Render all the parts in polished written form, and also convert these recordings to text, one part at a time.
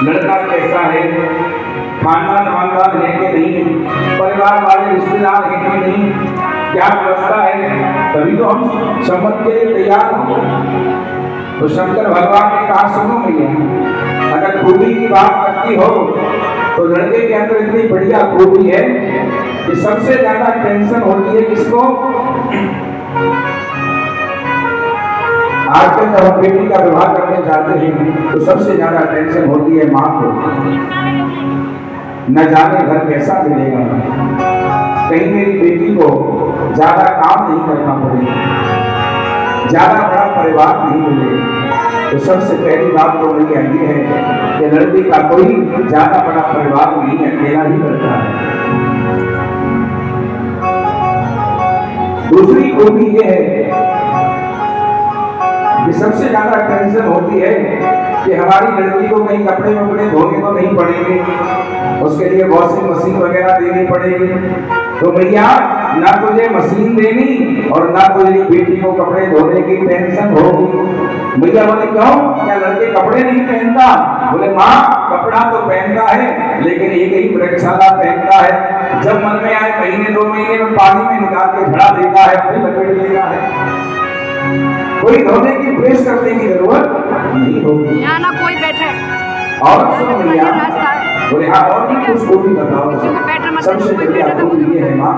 लड़का कैसा है, खानदान वानदान है कि नहीं, परिवार वाले रिश्तेदार हैं कि नहीं, क्या व्यवस्था है, तभी तो हम संबंध के लिए तैयार हों। तो शंकर भगवान ने कहा सुनो भैया, अगर खूबी की बात करती हो तो लड़के के अंदर इतनी बढ़िया खूबी है कि सबसे ज्यादा टेंशन होती है किसको? आजकल जब हम बेटी का विवाह करने जाते हैं तो सबसे ज्यादा टेंशन होती है माँ को, न जाने घर कैसा मिलेगा, कहीं मेरी बेटी को ज्यादा काम नहीं करना पड़ेगा, ज्यादा बड़ा परिवार नहीं मिलेगा। तो सबसे पहली बात तो भैया ये है कि लड़की का कोई ज्यादा बड़ा परिवार नहीं है, अकेला ही करता है। दूसरी खूबी ये है कि सबसे ज्यादा टेंशन होती है कि हमारी लड़की को कहीं कपड़े वपड़े धोने तो नहीं पड़ेंगे, उसके लिए वॉशिंग मशीन वगैरह देनी पड़ेगी। तो भैया ना तुझे मशीन देनी और ना तुझे बेटी को कपड़े धोने की टेंशन होगी। भैया बोले क्यों, क्या लड़के कपड़े नहीं पहनता? बोले माँ कपड़ा तो पहनता है लेकिन एक ही प्रयोगशाला पहनता है, जब मन में आए महीने 2 महीने में पानी में निकाल के झड़ा देता है, फिर लपेट देता है। कोई धोने की प्रेस करने की जरूरत नहीं होगी। यहाँ ना कोई बैठे और सुनो भैया, बोले हाँ और भी कुछ खूबी बताओ। सबसे बढ़िया खूबी ये है माँ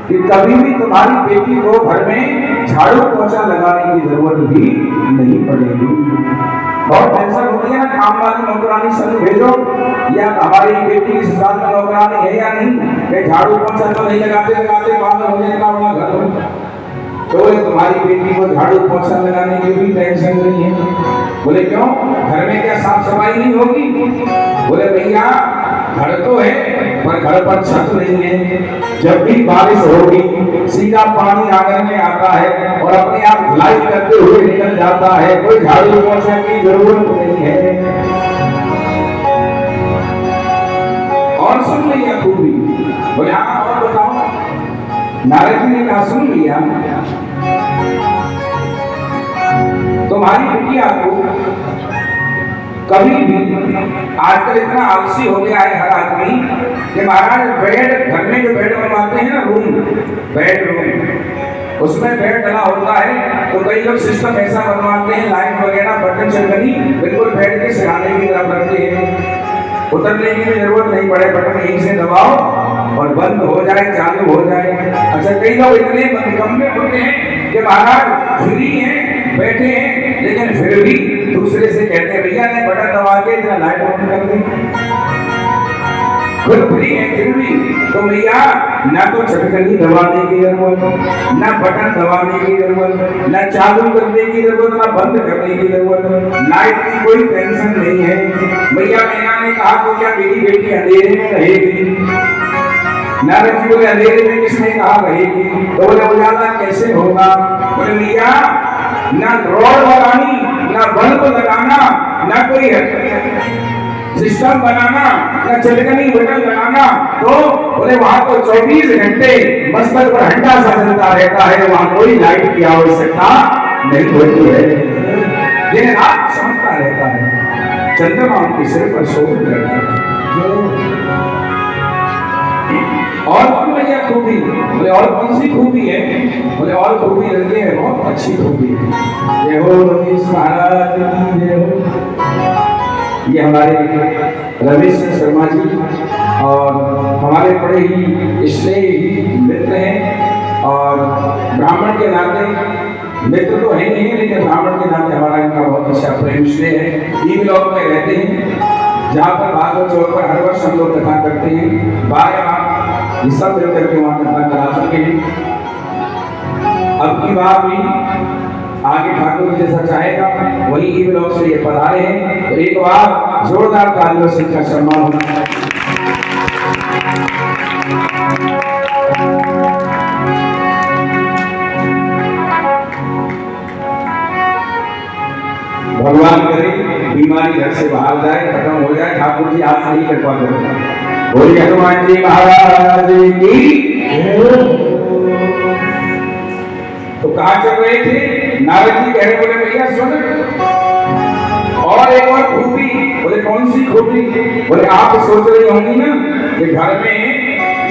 कि कभी भी तुम्हारी बेटी को घर में झाड़ू पोछा लगाने की जरूरत भी नहीं पड़ेगी। बहुत टेंशन होती है ना, काम वाली नौकरानी संग भेजो या हमारी बेटी इस साल में नौकरानी है या नहीं, झाड़ू पोछा तो नहीं लगाते लगाते बाद में हो जाएगा अपना घर। तो तुम्हारी बेटी को झाड़ू पोछा लगाने की भी टेंशन नहीं है। बोले क्यों, घर में क्या साफ सफाई नहीं होगी? बोले भैया घर तो है पर घर पर छत नहीं है, जब भी बारिश होगी सीधा पानी आंगन में आता है और अपने आप धुलाई करते हुए निकल जाता है, कोई झाड़ू पोछा की जरूरत नहीं है। और सुन लिया खूबी? बोले हाँ और बताओ। नारद जी ने कहा सुन लिया, तुम्हारी बिटिया को कभी भी, आजकल इतना आलसी हो गया है हर आदमी कि महाराज बेड, घर में जो बेड बनवाते हैं ना रूम, बेडरूम, उसमें बेड डला होता है तो कई लोग सिस्टम ऐसा बनवाते हैं लाइट वगैरह बटन चलनी बिल्कुल बेड के सिराने की तरफ रखते हैं, उतरने की भी जरूरत नहीं पड़े, बटन यहीं से दबाओ और बंद हो जाए चालू हो जाए। अच्छा कई लोग इतने निकम्मे होते हैं कि महाराज फ्री हैं बैठे हैं लेकिन फिर भी दूसरे से कहते हैं भैया ने बटन दबा के इतना लाइट ऑन कर दी, खुद फ्री है फिर भी। तो भैया ना तो छटकनी दबाने की जरूरत, ना बटन दबाने की जरूरत, ना चालू करने की जरूरत, ना बंद करने की जरूरत, लाइट की कोई टेंशन नहीं है। भैया मैया ने कहा तो क्या मेरी बेटी अंधेरे में रहेगी? नारद जी बोले अंधेरे में किसने कहा रहेगी? तो बोले उजाला कैसे होगा? बोले भैया ना रोड लगानी, ना बल्ब लगाना, ना कोई सिस्टम बनाना, ना चटकनी बटन लगाना, तो बोले वहां तो 24 घंटे मस्तक पर हंडा सा चलता रहता है, वहां कोई लाइट की आवश्यकता नहीं होती है, दिन रात चमकता रहता है, चंद्रमा उनके सिर पर शोभित रहता है। और भैया खूबी? बोले और कौन सी खूबी है? बोले और खूबी लगी है, बहुत अच्छी खूबी है। जय हो रमेश महाराज की जय हो। ये हमारे रमेश शर्मा जी और हमारे बड़े ही स्नेही मित्र हैं और ब्राह्मण के नाते, मित्र तो है नहीं लेकिन ब्राह्मण के नाते हमारा इनका बहुत अच्छा प्रेम स्नेह है। ई ब्लॉक में रहते हैं जहाँ पर भागवत चौक पर हर वर्ष हम लोग कथा करते हैं, बार ये सब मिलकर के वहां कथा करा सके। अब की बार भी आगे ठाकुर जैसा चाहेगा वही ई ब्लॉक से ये पधारे हैं, तो एक बार जोरदार तालियों से इनका सम्मान होना चाहिए। भगवान करे बीमारी घर से बाहर जाए, खत्म हो जाए, ठाकुर जी आप सही कृपा करें। बोलिए हनुमान जी महाराज की। तो कहाँ चल रहे थे? नारद जी कह रहे, बोले भैया सुन, खोटी। बोले आप सोच रही होंगी ना कि घर में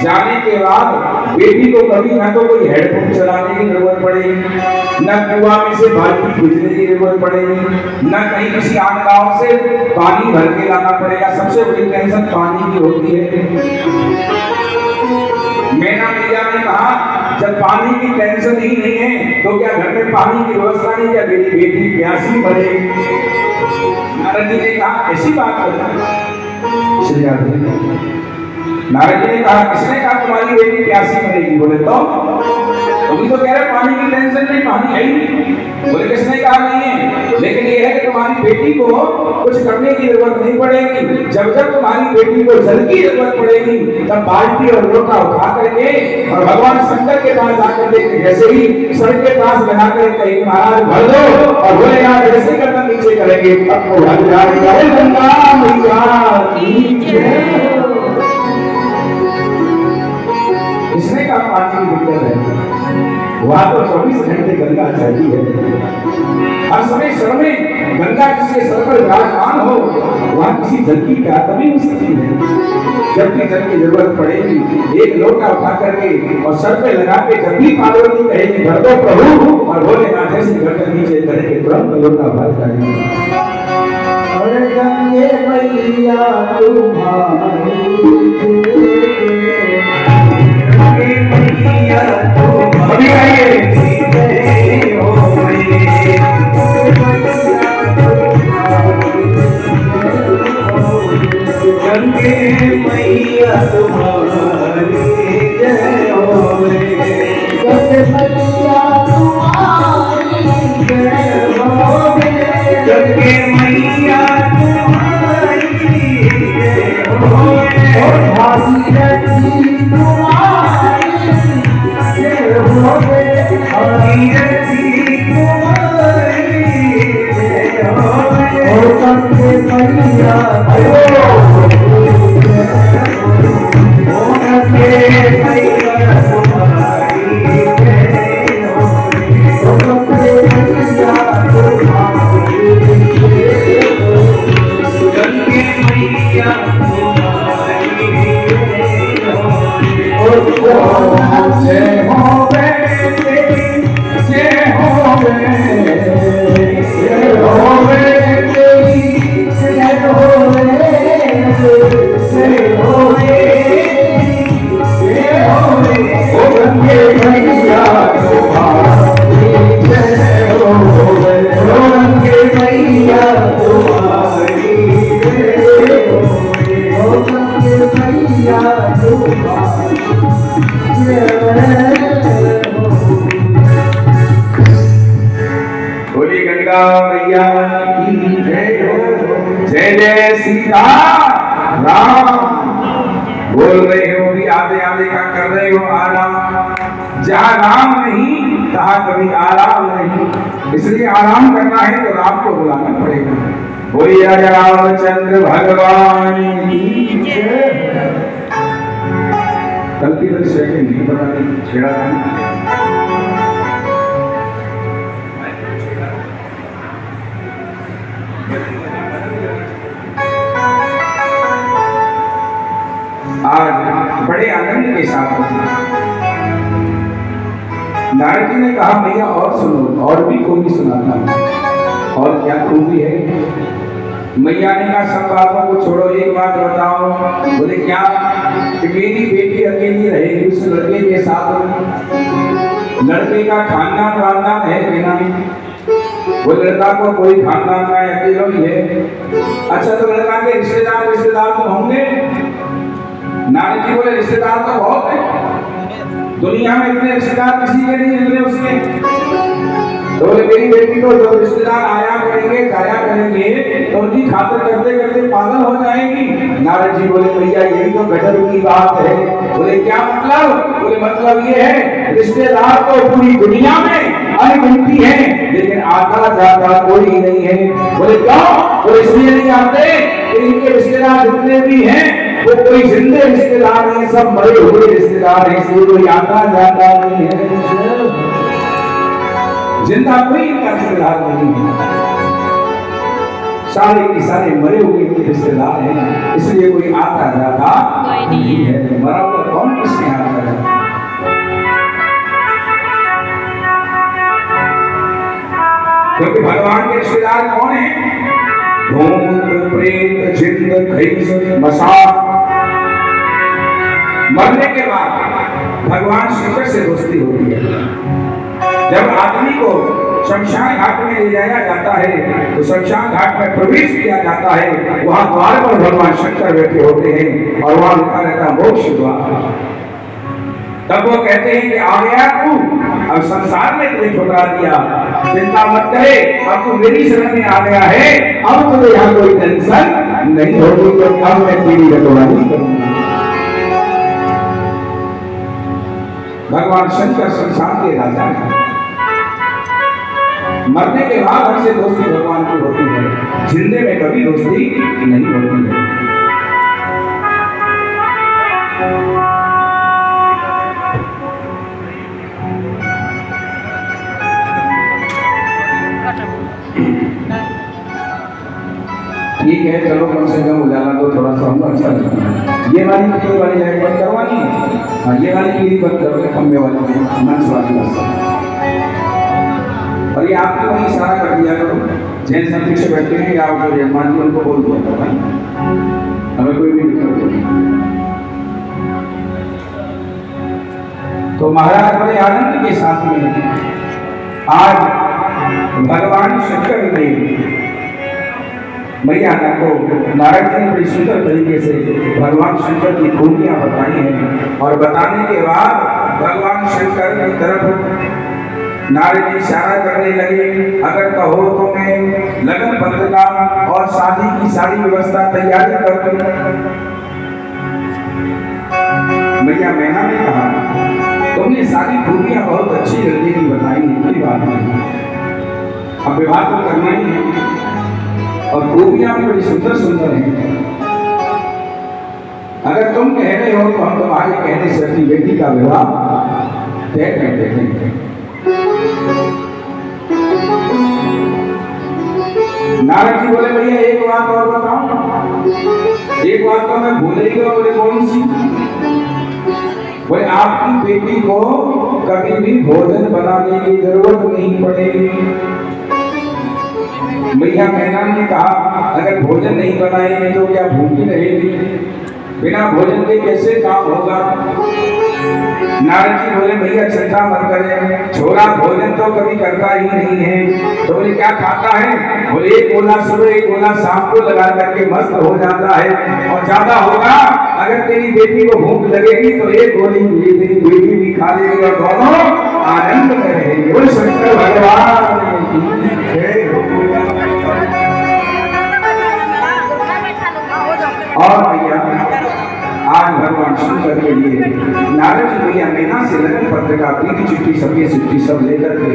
जाने के बाद बेटी को कभी ना तो कोई हेडपंप चलाने की जरूरत पड़ेगी, न कुआं में से बाल्टी खींचने की जरूरत पड़ेगी, न कहीं किसी आम गांव से पानी भर के लाना पड़ेगा। सबसे बड़ी टेंशन पानी की होती है। मैना मैया ने कहा जब पानी की टेंशन ही नहीं है तो क्या घर में पानी की व्यवस्था नहीं, क्या मेरी बेटी प्यासी मरेगी? नारद जी ने कहा ऐसी बात करना। श्री राधे नारद जी ने कहा किसने कहा तुम्हारी बेटी प्यासी मरेगी? बोले तो तुम तो कह रहे पानी की टेंशन नहीं, पानी है ही नहीं। बोले किसने कहा नहीं है, लेकिन ये है कि तुम्हारी बेटी को कुछ करने की जरूरत नहीं पड़ेगी। जब जब तुम्हारी बेटी को जल की जरूरत पड़ेगी तब बाल्टी और लोटा उठा करके और भगवान शंकर के पास जाकर के जैसे ही सर के पास लगा कर कहीं महाराज भर दो और बोले यार जैसे करना नीचे करेंगे तब तो भर जाएगा। गंगा मैया की जय। इसने का पानी की दिक्कत है, वहां तो 24 घंटे गंगा चलती है। हर समय सर में गंगा जिसके सर पर विराजमान हो वहां किसी जल की क्या कमी हो सकती है। जब भी जल की जरूरत पड़ेगी एक लोटा उठा करके और सर पे लगा के जब भी पार्वती कहेगी भर दो प्रभु और बोले ना जैसे गर्दन नीचे करेंगे तुरंत लोटा भर जाएगा। और गंगे मैया तुम्हारी अभी आइए गंगे मैया तुम्हारी जय हो रे, गंगे मैया तुम्हारी जय हो रे, गंगे मैया तुम्हारी जय हो रे, और भागीरथी जय जय सीता राम। बोल रहे हो भी आधे आधे का कर रहे हो आराम। जहाँ राम नहीं तहाँ कभी आराम नहीं, इसलिए आराम करना है तो राम को बुलाना पड़ेगा। बोलिए राजा रामचंद्र भगवान की जय। कल की तरह सेकंड नहीं बनानी छेड़ा था। आज बड़े आनंद के साथ नारद जी ने कहा भैया और सुनो, और भी खूबी सुनाता। और क्या खूबी है? मैया ने कहा सब बातों को छोड़ो, एक बात बताओ। बोले क्या? कि मेरी बेटी अकेली रहेगी उस लड़के के साथ। लड़के का खानदान वानदान है कि नहीं? वो लड़का को कोई खानदान का अकेला ही है। अच्छा तो लड़का के रिश्तेदार तो होंगे। नारद जी बोले रिश्तेदार तो बहुत है, दुनिया में इतने रिश्तेदार किसी के नहीं मिले उसके। तो बोले मेरी बेटी को जब रिश्तेदार आया करेंगे जाया करेंगे तो उनकी खातिर करते करते पागल हो जाएगी। नारद जी बोले भैया यही तो गजब की बात है। बोले क्या मतलब? बोले मतलब ये है रिश्तेदार तो पूरी दुनिया में अनगिनती है लेकिन आता जाता कोई नहीं है। बोले क्यों? बोले इसलिए नहीं आते कि इनके रिश्तेदार जितने भी हैं वो कोई जिंदे रिश्तेदार नहीं, सब मरे हुए रिश्तेदार हैं, इसलिए कोई आता जाता नहीं है। जिंदा कोई इनका रिश्तेदार नहीं है। सारे के सारे मरे हुए के रिश्तेदार हैं, इसलिए कोई आता जाता नहीं है। मरा हुआ कौन किसने आता जाता? क्योंकि भगवान के रिश्तेदार कौन है? भूत प्रेत जिंद खैस मसाक। मरने के बाद भगवान शंकर से दोस्ती होती है। जब आदमी को शमशान घाट में ले जाया जाता है तो शमशान घाट में प्रवेश किया जाता है, वहां द्वार पर भगवान शंकर बैठे होते हैं और वहां लिखा रहता मोक्ष द्वार। तब वो कहते हैं कि आ गया तू, अब संसार में तुझे ठुकरा दिया, चिंता मत करे, अब तू मेरी शरण में आ गया है, अब तुझे यहाँ कोई टेंशन नहीं होगी, तो अब मैं तेरी रखवाली करूंगा। भगवान शंकर संसार के राजा हैं। मरने के बाद हमसे दोस्ती भगवान की होती है, जिंदे में कभी दोस्ती नहीं होती है। ठीक है, चलो कम से कम उजाला तो थोड़ा सा हम अच्छा लगता है। ये वाली लाइट बंद करवानी है, हाँ ये वाली पीली बंद करो, खंबे वाली मंच वाली बस। और ये आपको वही इशारा कर दिया करो, जैन संत से बैठे हैं या आप जो मान जी उनको बोल दिया करो, हमें कोई भी दिक्कत नहीं। तो महाराज बड़े आनंद के साथ में आज भगवान शंकर ने मैया को नारद जी ने बड़ी सुंदर तरीके से भगवान शंकर की खूबियां बताई हैं, और बताने के बाद भगवान शंकर की तरफ नारद जी इशारा करने लगे, अगर कहो तो मैं लगन पत्रिका और शादी की सारी व्यवस्था तैयारी कर दूं। मैया मैना ने कहा, तुमने सारी खूबियां बहुत अच्छी गलती की बताई, कोई बात नहीं, अब विवाह तो करना ही है, और खूबियां भी बड़ी सुंदर सुंदर हैं। अगर तुम कह रहे हो तो हम तुम्हारे कहने से अपनी बेटी का विवाह तय कर देते हैं। नारद जी बोले, भैया एक बात और बताऊं। एक बात तो मैं भूल ही गया। बोले कौन सी? बोले आपकी बेटी को कभी भी भोजन बनाने की जरूरत नहीं पड़ेगी। मैया मैना ने कहा, अगर भोजन नहीं बनाएंगे तो क्या भूखी रहेगी? बिना भोजन के कैसे काम होगा? नारद जी बोले, भैया चिंता मत करें, छोरा भोजन तो कभी करता ही नहीं है। तो बोले क्या खाता है? बोले एक गोला सुबह एक गोला शाम को लगा करके मस्त हो जाता है, और ज्यादा होगा अगर तेरी बेटी को भूख लगेगी तो एक गोली तेरी बेटी भी खा लेगी और दोनों आनंद में रहेंगे। बोले शंकर भगवान। और भैया आज भगवान शंकर के लिए नारद जी भैया मैना से लगन पत्रिका पीली चिट्ठी सफेद चिट्ठी सब लेकर के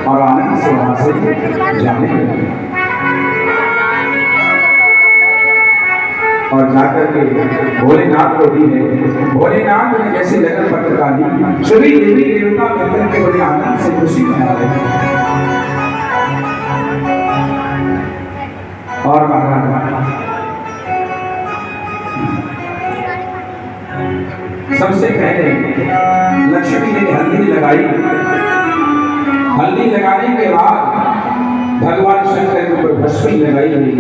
और आनंद से वहां से जाने लगे, और जाकर के भोलेनाथ को दी है। भोलेनाथ ने जैसे लगन पत्रिका दी, सभी देवी देवता मिलकर के बड़े आनंद से खुशी मना रहे। और महाराज सबसे पहले लक्ष्मी ने हल्दी लगाई। हल्दी लगाने के बाद भगवान शंकर के ऊपर भस्मी लगाई गई।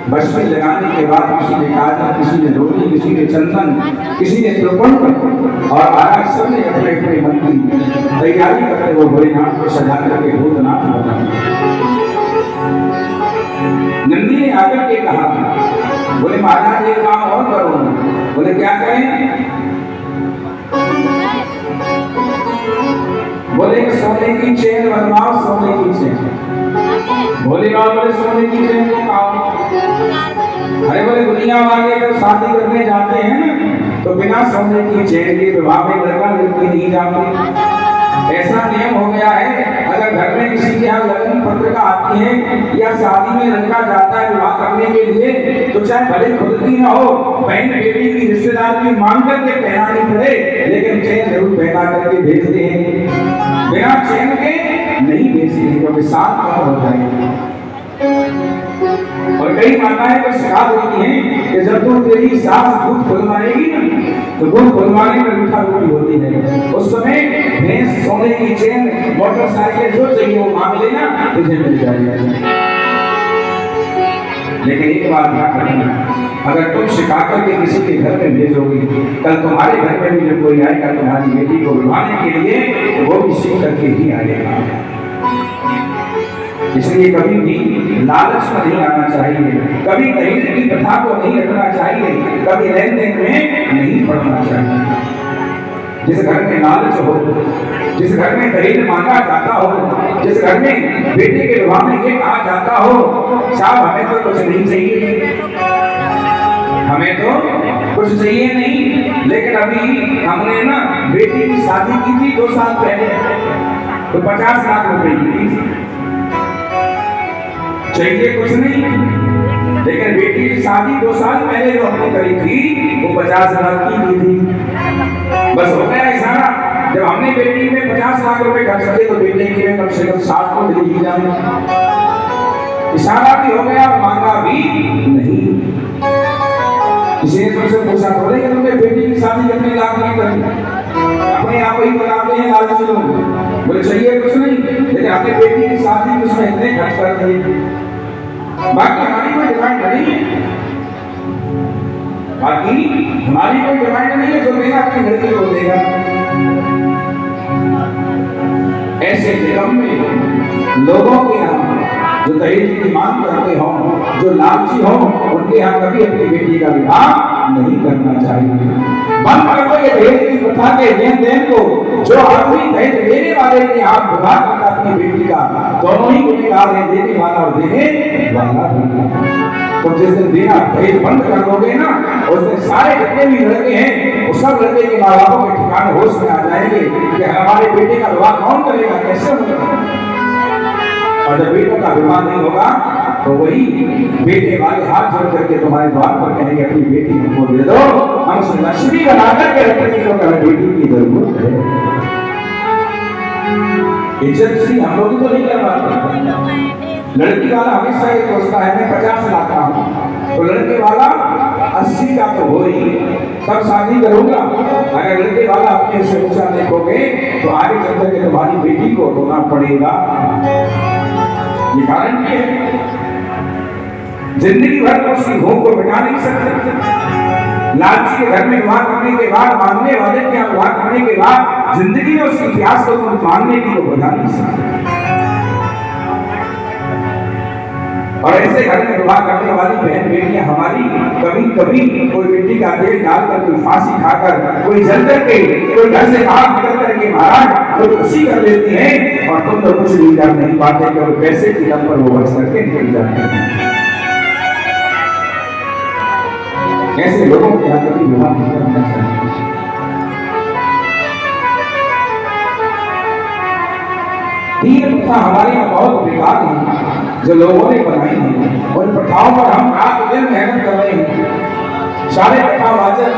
भस्मी लगाने के बाद किसी ने काजल, किसी ने रोली, किसी ने चंदन, किसी ने त्रिपुण, और आज सबने अपने अपने मन की तैयारी करते हुए भोलेनाथ को सजा करके भूतनाथ बना। नंदी ने आकर के कहा, बोले महाराज एक काम और करो। बोले क्या करें? बोले सोने की चेन बनवाओ, सोने की चेन। भोलेनाथ बोले सोने की चेन को कहा? अरे बोले दुनिया वाले जब शादी करने जाते हैं तो बिना सोने की चेन के विवाह में लड़का लड़की नहीं जाते। ऐसा नियम हो गया है, अगर घर में किसी के यहाँ लगन पत्रिका आती है या शादी में लड़का जाता है विवाह करने के लिए, तो चाहे भले खुद की ना हो, बहन बेटी की रिश्तेदार की मांग करके पहनानी पड़े, लेकिन चेन जरूर पहना करके भेजते हैं। बिना चेन के नहीं भेजते हैं, क्योंकि साथ हो जाएंगे। और कई माताएं तो सिखा देती हैं कि जब तुम तेरी सास दूध खुलवाएगी ना तो दूध खुलवाने में मीठा रोटी होती है, उस समय भैंस, सोने की चेन, मोटरसाइकिल जो चाहिए वो मांग लेना, तुझे मिल जाएगा। लेकिन एक बात ध्यान रखना, अगर तुम सिखा करके किसी के घर में भेजोगी, कल तुम्हारे घर में भी जब कोई आएगा तुम्हारी बेटी को बुलाने के लिए तो वो भी सीख करके ही आएगा। इसलिए कभी भी लालच में नहीं आना चाहिए, कभी दहेज की प्रथा को नहीं रखना चाहिए, कभी लेन देन में नहीं पड़ना चाहिए। जिस घर में लालच हो, जिस घर में दहेज मांगा जाता हो, जिस घर में बेटे के विवाह में ये कहा जाता हो साहब हमें तो कुछ नहीं चाहिए, हमें तो कुछ चाहिए नहीं, लेकिन अभी हमने ना बेटी की शादी की थी 2 साल पहले तो 50 लाख रुपए की थी, चाहिए कुछ नहीं, लेकिन बेटी की शादी 2 साल पहले जो हमने करी थी वो 50 लाख की थी। बस हो गया इशारा, जब हमने बेटी में 50 लाख रुपए खर्च किए तो बेटे की में कम से कम 60 को दे दी जाए। इशारा भी हो गया, मांगा भी नहीं। किसी ने तुमसे पूछा थोड़े कि तुमने बेटी की शादी कितने लाख में करी, अपने आप ही बताते हैं लालची लोग, बोले चाहिए कुछ नहीं, लेकिन अपने बेटी की शादी उसमें इतने खर्च कर दिए। बाकी हमारी कोई डिमांड नहीं है, बाकी हमारी कोई डिमांड नहीं है, जो देगा अपनी लड़की को देगा। ऐसे निगम में लोगों के यहाँ जो दहेज की मांग करते हो, जो लालची हो, उनके यहाँ कभी अपनी बेटी का विवाह नहीं करना चाहिए। बंद कर दो ये दहेज की प्रथा के लेन देन को। जो आदमी दहेज लेने वाले के यहाँ विवाह करता अपनी बेटी का, दोनों ही गुनहगार हैं, देने वाला और देने वाला भी। तो जिस दिन देना दहेज बंद कर दोगे ना, उस दिन सारे जितने भी लड़के हैं वो सब लड़के के माँ बापों के ठिकाने होश में आ जाएंगे कि हमारे बेटे का विवाह कौन करेगा, कैसे होगा। और जब बेटों का विवाह नहीं होगा तो वही बेटे वाले हाथ जोड़ करके तुम्हारे द्वार पर कहेंगे अपनी बेटी हमको दे दो, हम उसे लक्ष्मी बना करके रखेंगे, तो कभी बेटी की जरूरत है। इज्जत सी हम लोग तो नहीं करवाते। लड़की वाला हमेशा ये सोचता है मैं 50 लाख का हूँ, तो लड़के वाला 80 का तो हो ही, तब शादी करूंगा। अगर लड़के वाला अपने से ऊंचा देखोगे तो आगे चल करके तुम्हारी बेटी को रोना पड़ेगा। ये कारण क्या है? जिंदगी भर तो उसकी भूख को मिटा नहीं सकते। लालची के घर में विवाह करने के बाद, मांगने वाले के यहाँ विवाह करने के बाद जिंदगी में उसकी प्यास को तुम मांगने की तो बुझा नहीं सकते। और ऐसे घर में विवाह करने वाली बहन बेटियां हमारी कभी कभी कोई मिट्टी का तेल डालकर, कोई फांसी खाकर, कोई जल करके, कोई घर से बाहर निकल करके महाराज कोई खुशी कर लेती हैं, और तुम तो कुछ भी कर नहीं पाते क्योंकि पैसे की दम पर वो बच करके निकल जाते हैं। ऐसे लोगों के यहाँ कभी विवाह नहीं करना चाहिए। ये प्रथा हमारे यहाँ बहुत बेकार है जो लोगों ने बनाई है, उन प्रथाओं पर हम रात दिन मेहनत कर रहे हैं। सारे प्रथा वाचक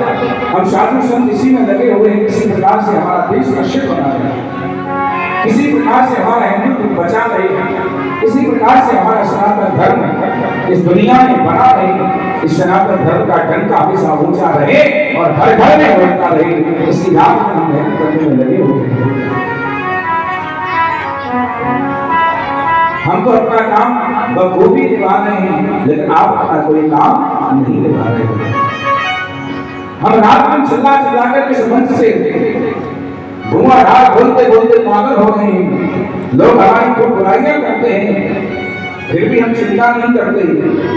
हम साधु संत इसी में लगे हुए हैं, किसी प्रकार से हमारा देश सुरक्षित बना रहे, किसी प्रकार से हमारा हिंदुत्व बचा रहे, किसी प्रकार से हमारा सनातन धर्म इस दुनिया में बना रहे, इस सनातन धर्म का डंका हमेशा ऊंचा रहे और घर घर में बढ़ता रहे, इसी रात में हम मेहनत करने में लगे हुए हैं। हम तो अपना काम बखूबी निभा रहे हैं, लेकिन आप अपना कोई काम नहीं निभा रहे हैं। हम रात में चिल्ला चिल्ला कर इस मंच से धुआंधार बोलते बोलते पागल हो रहे हैं। लोग हमारी खूब बुराइयां करते हैं, फिर भी हम चिंता नहीं करते,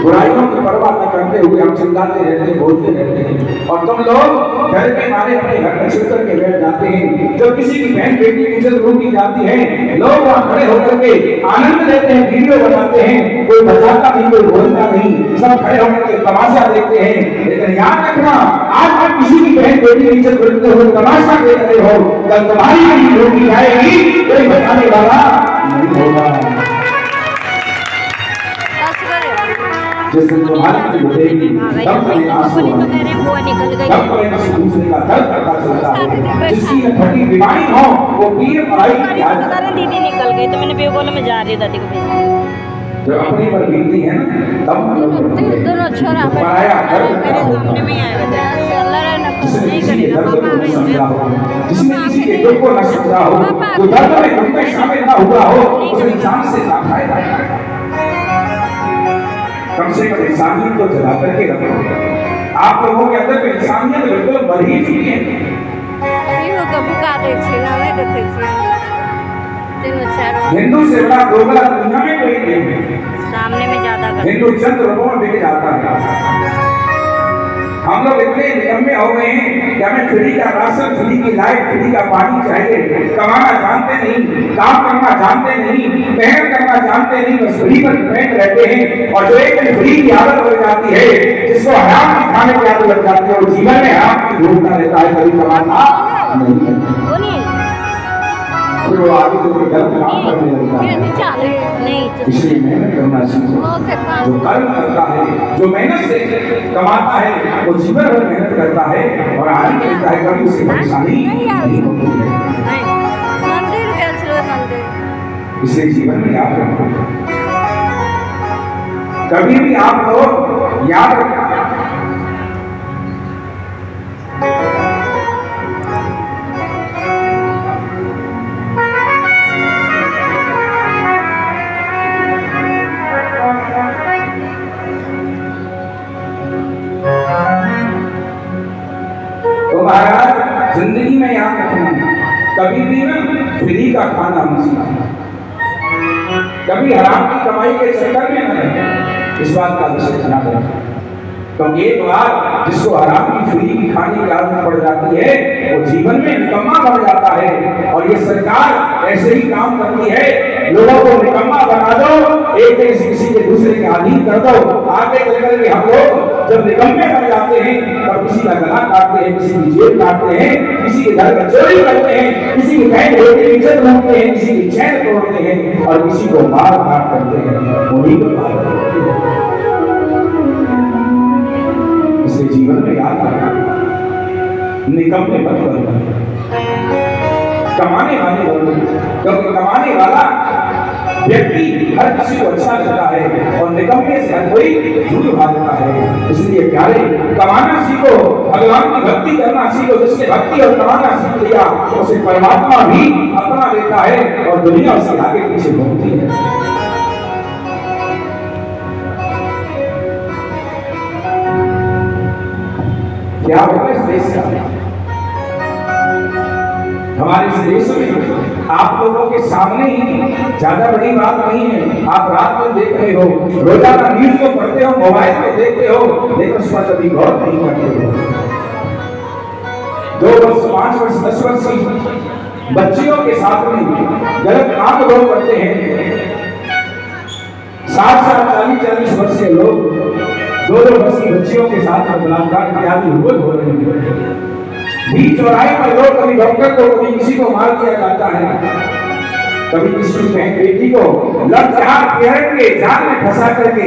बुराइयों की परवाह न करते हुए हम चिल्लाते रहते हैं, बोलते रहते हैं। और तुम लोग डर के मारे अपने घर में छिप करके बैठ जाते हैं। जब किसी की बहन बेटी की इज्जत लूटी जाती है, लोग वहां खड़े होकर के आनंद लेते हैं, वीडियो बनाते हैं, कोई बचाता नहीं, कोई बोलता नहीं, सब खड़े होकर के तमाशा देखते हैं। लेकिन याद रखना, आज आप किसी की बहन बेटी की इज्जत लूटते हुए तमाशा देख रहे हो, कल तुम्हारी भी लूटी जाएगी, कोई बचाने वाला नहीं होगा। जिस दिन तुम्हारी बढ़ेगी तब तुम्हें आंसू आएंगे, तब तुम्हें किसी दूसरे का दर्द पता चलता है। जिसकी फटी बीमारी हो वो पीर पढ़ाई की याद दीदी निकल गई तो मैंने वीडियो कॉल में जा रही दादी को भेजा। जब अपने पर बीतती है ना तब मालूम पड़ती है। दोनों छोरा पराया दर्द मेरे सामने में आए बजाय अल्लाह रे न जिसने नहीं किसी के करेगा दर्द पापा को न समझा हो, हमें जिसने किसी के दुख को न समझा हो, जो दर्द में दुख में शामिल ना हुआ हो, उस इंसान से क्या फायदा। कम से कम इंसानियत को जला करके रखो। आप लोगों के अंदर इंसानियत बिल्कुल मर ही चुकी है। भुका दे नहीं देखे तीनों चारों हिंदू से बड़ा दोगला दुनिया में कोई नहीं है। सामने में ज्यादा हिंदू चंद रुपयों में बिक जाता है। हम लोग इतने निकम्मे हो गए हैं कि हमें फ्री का राशन, फ्री की लाइट, फ्री का पानी चाहिए। कमाना जानते नहीं, काम करना जानते नहीं, मेहनत करना जानते नहीं, बस फ्री पर डिपेंड रहते हैं। और जो एक फ्री की आदत लग जाती है, जिसको हराम की खाने की आदत लग जाती है, वो जीवन में हराम की ढूंढता रहता है, कभी कमाना नहीं करता। फिर वो आगे जो गलत काम करने लगता है। इसलिए मेहनत करना सीखो। जो कर्म करता है, जो मेहनत से कमाता है, वो जीवन भर मेहनत करता है और आनंद लेता है, कभी उसे परेशानी नहीं होती है। इसलिए जीवन में याद रखो, कभी भी आप लोग याद रखना, महाराज जिंदगी में याद रखना, कभी भी ना फ्री का खाना मत खाना, कभी हराम की कमाई के चक्कर में न रहे। इस बात का विशेष ध्यान रखें, क्योंकि एक बार जिसको हराम की फ्री की खाने की आदत पड़ जाती है, वो जीवन में निकम्मा बन जाता है। और ये सरकार ऐसे ही काम करती है, लोगों को निकम्मा बना दो, एक देश किसी के दूसरे के अधीन कर दो। आगे चलकर के हम लोग जब निकम्मे बन जाते हैं और किसी का गला काटते हैं, किसी की जेब काटते हैं, किसी के घर में चोरी करते हैं, किसी की बहन बेटी की इज्जत लूटते हैं, किसी की चैन तोड़ते हैं और किसी को मार काट करते हैं, वही तो बात है। इसलिए जीवन में याद रखना, निकम्मे मत बनना, कमाने वाले बनो, क्योंकि कमाने वाला व्यक्ति हर किसी को अच्छा लगता है और निकम्मे से हर कोई दूर भागता है। इसलिए प्यारे, कमाना सीखो, भगवान की भक्ति करना सीखो। जिसने भक्ति और कमाना सीख लिया, उसे परमात्मा भी अपना लेता है और दुनिया उसके आगे पीछे घूमती है। क्या होगा इस देश का? हमारे इस देश में आप लोगों के सामने ही ज्यादा बड़ी बात नहीं है। आप रात में देख रहे हो, रोजाना न्यूज को पढ़ते हो, मोबाइल में देखते हो, लेकिन उस पर कभी गौर नहीं करते हो। 2 वर्ष, 5 वर्ष, 10 वर्ष की बच्चियों के साथ में गलत काम लोग करते हैं। 60 साल, 40 वर्ष के लोग 2 वर्ष की बच्चियों के साथ में बलात्कार इत्यादि हो रहे हैं। बीच चौराहे पर लोग, कभी डॉक्टर को, कभी किसी को मार दिया जाता है, कभी किसी की बहन बेटी को लड़चार पेड़ के जाल में फंसा करके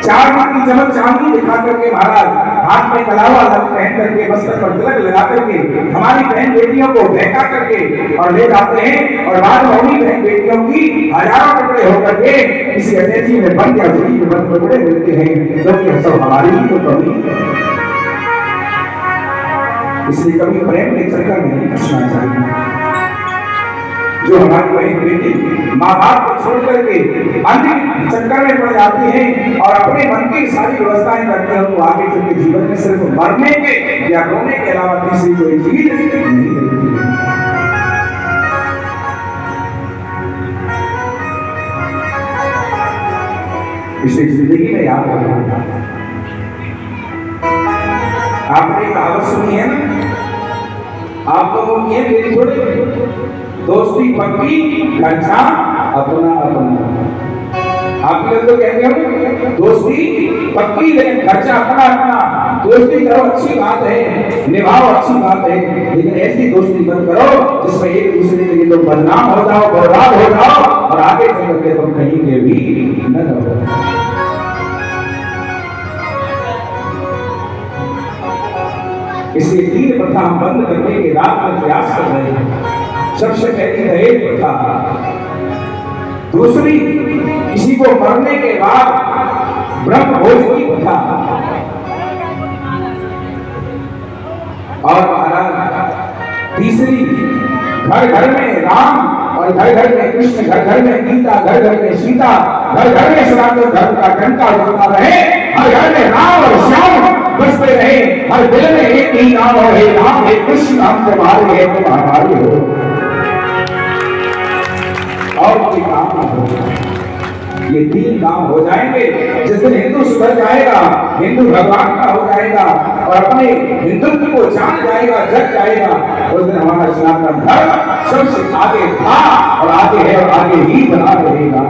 4 माह की चमक चांदी दिखा करके, महाराज हाथ में कलावा पहन करके, मस्तक पर तिलक लगा करके हमारी बहन बेटियों को बहका करके और ले जाते हैं। और बाद में उन्हीं बहन बेटियों की हजारों टुकड़े होकर के किसी अटैची में बंद या फ्री में बंद टुकड़े मिलते हैं, जो कि सब हमारी ही तो कमी। इसलिए कभी प्रेम के चक्कर में नहीं फंसना चाहिए। जो हमारी बहन बेटी माँ बाप को छोड़ करके अन्य चक्कर में पड़ जाती हैं और अपने मन की सारी व्यवस्थाएं करते हैं, तो आगे चल के जीवन में सिर्फ मरने के या रोने के अलावा तीसरी कोई चीज नहीं मिलती है। इसलिए जिंदगी में याद रखना, आपने कहावत सुनी है ना, आप लोगों की मेरी थोड़ी दोस्ती पक्की, खर्चा अपना अपना। आप लोग तो कहते हो दोस्ती पक्की लेकिन खर्चा अपना अपना। दोस्ती करो, अच्छी बात है, निभाओ, अच्छी बात है, लेकिन ऐसी दोस्ती मत करो जिसमें एक दूसरे के लिए तुम बदनाम हो जाओ, बर्बाद हो जाओ और आगे चल के तुम कहीं के भी न रहो। इसलिए 3 प्रथा हम बंद करने के रात में प्रयास कर रहे हैं। सबसे पहली दहेज प्रथा, दूसरी किसी को को मरने के बाद ब्रह्म भोज की कथा। और महाराज तीसरी, घर घर में राम और घर घर में कृष्ण, घर घर में गीता, घर घर में सीता, घर घर में सनातन धर्म का डंका बजता रहे, हर घर में राम और श्याम बसते रहे, हर दिल में एक ही नाम हो, हे राम हे कृष्ण, नाम तुम्हारे है तुम हमारे हो, और कोई काम ना हो। ये तीन काम हो जाएंगे, जिस दिन हिंदू सुधर जाएगा, हिंदू भगवान का हो जाएगा और अपने हिंदुत्व को जान जाएगा, जग जाएगा, उस दिन हमारा सनातन धर्म सबसे आगे था और आगे है और आगे ही बना रहेगा।